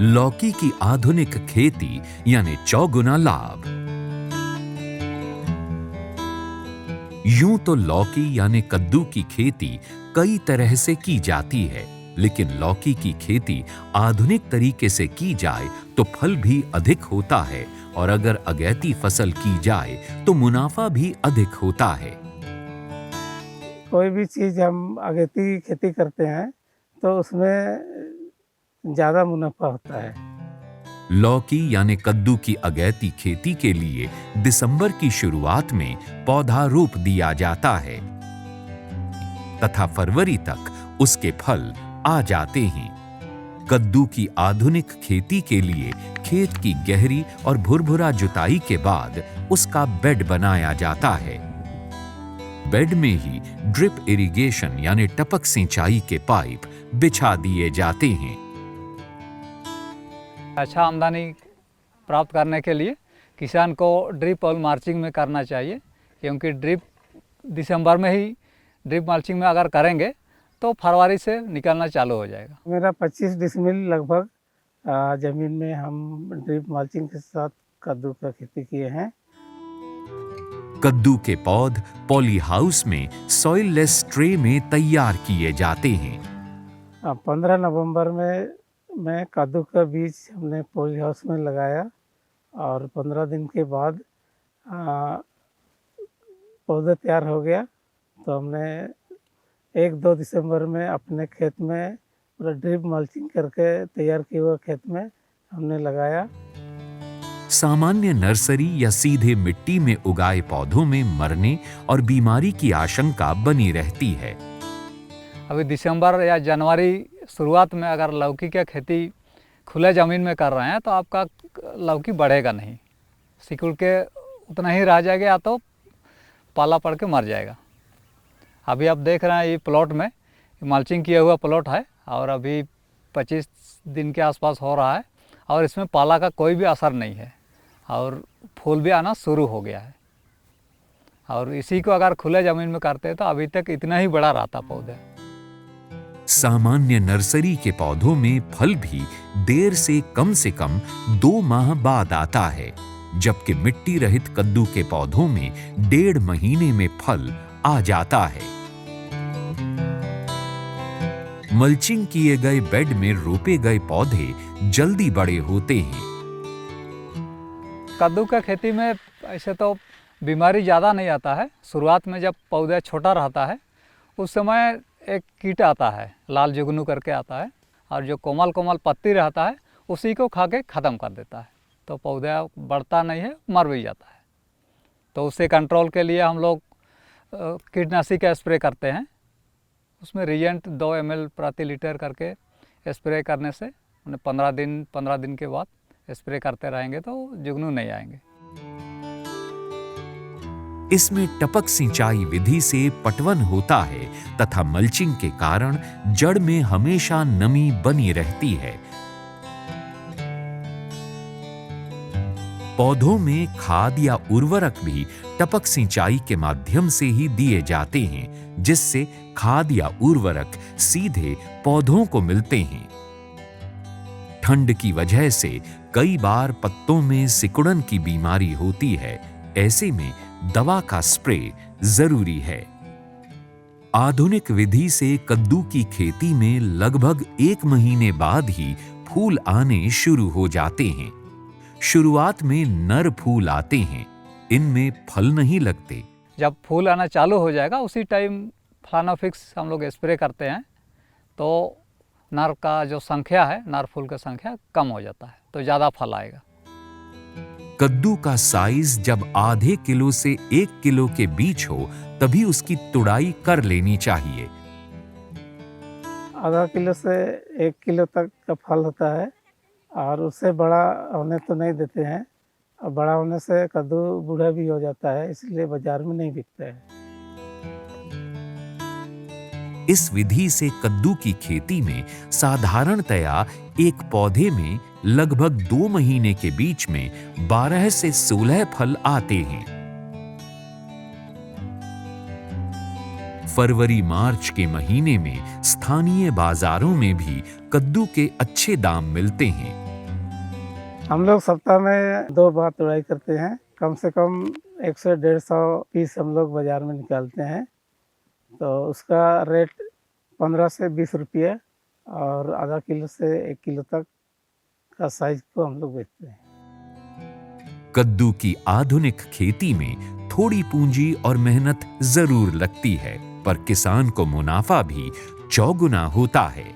लौकी की आधुनिक खेती यानी चौगुना लाभ। यूं तो लौकी यानी कद्दू की खेती कई तरह से की जाती है, लेकिन लौकी की खेती आधुनिक तरीके से की जाए तो फल भी अधिक होता है और अगर अगैती फसल की जाए तो मुनाफा भी अधिक होता है। कोई भी चीज़ हम अगेती खेती करते हैं तो उसमें ज़्यादा मुनाफा होता है। लौकी यानी कद्दू की अगैती खेती के लिए दिसंबर की शुरुआत में पौधा रोप दिया जाता है तथा फरवरी तक उसके फल आ जाते हैं। कद्दू की आधुनिक खेती के लिए खेत की गहरी और भुरभुरा जुताई के बाद उसका बेड बनाया जाता है। बेड में ही ड्रिप इरिगेशन यानी टपक सिंचाई के पाइप बिछा दिए जाते हैं। अच्छा आमदनी प्राप्त करने के लिए किसान को ड्रिप और माल्चिंग में करना चाहिए, क्योंकि ड्रिप दिसंबर में ही ड्रिप माल्चिंग में अगर करेंगे तो फरवरी से निकलना चालू हो जाएगा। मेरा 25 डिसमिल लगभग ज़मीन में हम ड्रिप माल्चिंग के साथ कद्दू का खेती किए हैं। कद्दू के पौध पॉली हाउस में सॉइल लेस ट्रे में तैयार किए जाते हैं। 15 नवंबर में मैं कद्दू का बीज हमने पॉली हाउस में लगाया और 15 दिन के बाद पौधा तैयार हो गया तो हमने 1-2 दिसंबर में अपने खेत में पूरा ड्रिप मल्चिंग करके तैयार किए हुए खेत में हमने लगाया। सामान्य नर्सरी या सीधे मिट्टी में उगाए पौधों में मरने और बीमारी की आशंका बनी रहती है। अभी दिसंबर या जनवरी शुरुआत में अगर लौकी की खेती खुले ज़मीन में कर रहे हैं तो आपका लौकी बढ़ेगा नहीं, सिकुड़ के उतना ही रह जाएगा या तो पाला पड़ के मर जाएगा। अभी आप देख रहे हैं ये प्लॉट में मल्चिंग किया हुआ प्लॉट है और अभी 25 दिन के आसपास हो रहा है और इसमें पाला का कोई भी असर नहीं है और फूल भी आना शुरू हो गया है। और इसी को अगर खुले ज़मीन में करते तो अभी तक इतना ही बड़ा रहता पौधा। सामान्य नर्सरी के पौधों में फल भी देर से कम 2 माह बाद आता है, जबकि मिट्टी रहित कद्दू के पौधों में 1.5 महीने में फल आ जाता है। मल्चिंग किए गए बेड में रोपे गए पौधे जल्दी बड़े होते हैं। कद्दू का खेती में ऐसे तो बीमारी ज़्यादा नहीं आता है। शुरुआत में जब पौधा छोटा रहता है उस समय एक कीट आता है, लाल जुगनू करके आता है और जो कोमल कोमल पत्ती रहता है उसी को खा के ख़त्म कर देता है, तो पौधा बढ़ता नहीं है, मर भी जाता है। तो उससे कंट्रोल के लिए हम लोग कीटनाशी का स्प्रे करते हैं। उसमें रिएजेंट 2 ml प्रति लीटर करके स्प्रे करने से 15 दिन के बाद स्प्रे करते रहेंगे तो जुगनू नहीं आएंगे। इसमें टपक सिंचाई विधि से पटवन होता है तथा मल्चिंग के कारण जड़ में हमेशा नमी बनी रहती है। पौधों में खाद या उर्वरक भी टपक सिंचाई के माध्यम से ही दिए जाते हैं, जिससे खाद या उर्वरक सीधे पौधों को मिलते हैं। ठंड की वजह से कई बार पत्तों में सिकुड़न की बीमारी होती है, ऐसे में दवा का स्प्रे जरूरी है। आधुनिक विधि से कद्दू की खेती में लगभग 1 महीने बाद ही फूल आने शुरू हो जाते हैं। शुरुआत में नर फूल आते हैं, इनमें फल नहीं लगते। जब फूल आना चालू हो जाएगा उसी टाइम फ्लानोफिक्स हम लोग स्प्रे करते हैं तो नर का जो संख्या है, नर फूल का संख्या कम हो जाता है तो ज़्यादा फल आएगा। कद्दू का साइज जब आधे किलो से 1 किलो के बीच हो तभी उसकी तुड़ाई कर लेनी चाहिए। आधा किलो से 1 किलो तक का फल होता है और उससे बड़ा होने तो नहीं देते हैं, और बड़ा होने से कद्दू बूढ़ा भी हो जाता है, इसलिए बाजार में नहीं बिकता है। इस विधि से कद्दू की खेती में साधारणतया एक पौधे में लगभग 2 महीने के बीच में 12 से 16 फल आते हैं। फरवरी मार्च के महीने में स्थानीय बाजारों में भी कद्दू के अच्छे दाम मिलते हैं। हम लोग सप्ताह में 2 बार तुड़ाई करते हैं। कम से कम 100 से 150 पीस हम लोग बाज़ार में निकालते हैं। तो उसका रेट 15 से 20 रुपये और आधा किलो से 1 किलो तक का साइज को हम लोग बेचते हैं। कद्दू की आधुनिक खेती में थोड़ी पूंजी और मेहनत जरूर लगती है, पर किसान को मुनाफा भी चौगुना होता है।